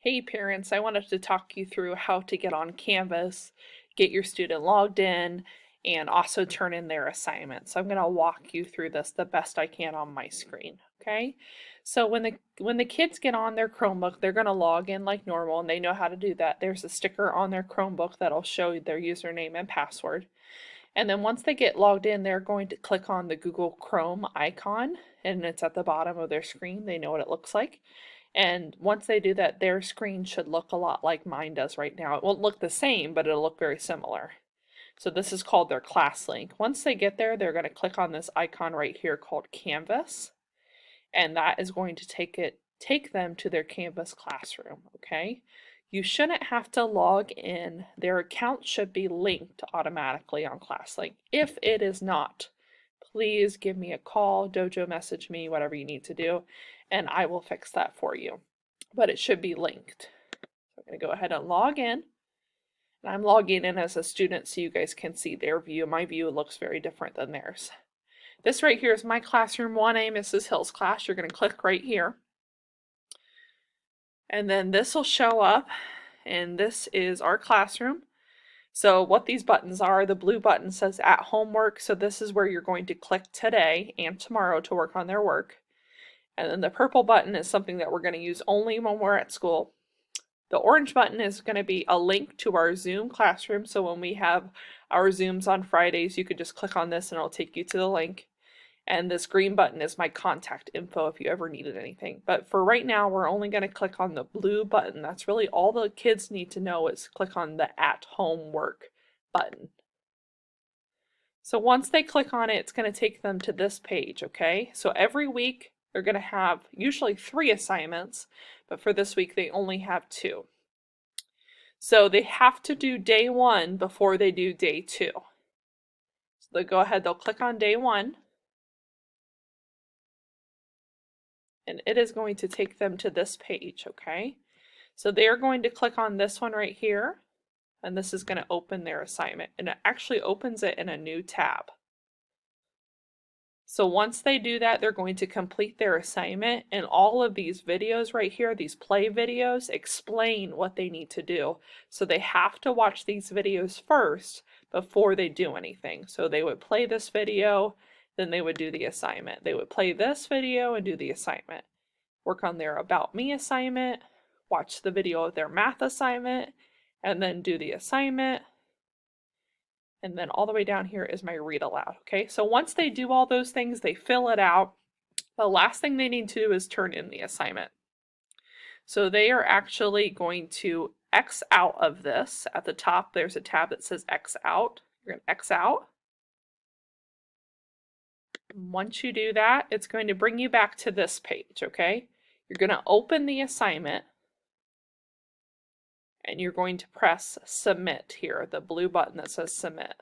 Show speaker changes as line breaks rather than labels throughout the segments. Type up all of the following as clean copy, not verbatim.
Hey parents, I wanted to talk you through how to get on Canvas, get your student logged in, and also turn in their assignments. So I'm going to walk you through this the best I can on my screen, okay? So when the kids get on their Chromebook, they're going to log in like normal and they know how to do that. There's a sticker on their Chromebook that'll show their username and password. And then once they get logged in, they're going to click on the Google Chrome icon and it's at the bottom of their screen. They know what it looks like. And once they do that, their screen should look a lot like mine does right now. It won't look the same, but it'll look very similar. So this is called their class link. Once they get there, they're going to click on this icon right here called Canvas, and that is going to take them to their Canvas classroom, okay? You shouldn't have to log in. Their account should be linked automatically on ClassLink. If it is not, please give me a call, dojo message me, whatever you need to do, and I will fix that for you. But it should be linked. So I'm going to go ahead and log in. And I'm logging in as a student so you guys can see their view. My view looks very different than theirs. This right here is my classroom 1A, Mrs. Hill's class. You're going to click right here. And then this will show up, and this is our classroom. So what these buttons are, the blue button says at homework, so this is where you're going to click today and tomorrow to work on their work. And then the purple button is something that we're going to use only when we're at school. The orange button is going to be a link to our Zoom classroom, so when we have our Zooms on Fridays, you could just click on this and it'll take you to the link. And this green button is my contact info if you ever needed anything. But for right now, we're only going to click on the blue button. That's really all the kids need to know is click on the at home work button. So once they click on it, it's going to take them to this page, okay? So every week, they're going to have usually 3 assignments, but for this week, they only have 2. So they have to do day 1 before they do day 2. So they'll go ahead, they'll click on day 1. And it is going to take them to this page, okay? So they're going to click on this one right here, and this is going to open their assignment, and it actually opens it in a new tab. So once they do that, they're going to complete their assignment, and all of these videos right here, these play videos, explain what they need to do. So they have to watch these videos first before they do anything. So they would play this video, then they would do the assignment. They would play this video and do the assignment. Work on their About Me assignment, watch the video of their math assignment, and then do the assignment. And then all the way down here is my read aloud, okay? So once they do all those things, they fill it out. The last thing they need to do is turn in the assignment. So they are actually going to X out of this. At the top, there's a tab that says X out. You're going to X out. Once you do that, it's going to bring you back to this page, okay? You're going to open the assignment and you're going to press submit here, the blue button that says submit.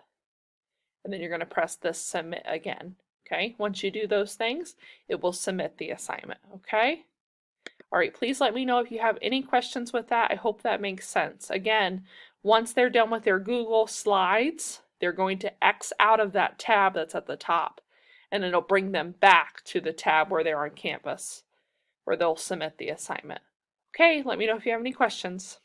And then you're going to press this submit again, okay? Once you do those things, it will submit the assignment, okay? All right, please let me know if you have any questions with that. I hope that makes sense. Again, once they're done with their Google Slides, they're going to X out of that tab that's at the top, and it'll bring them back to the tab where they're on Canvas, where they'll submit the assignment. Okay, let me know if you have any questions.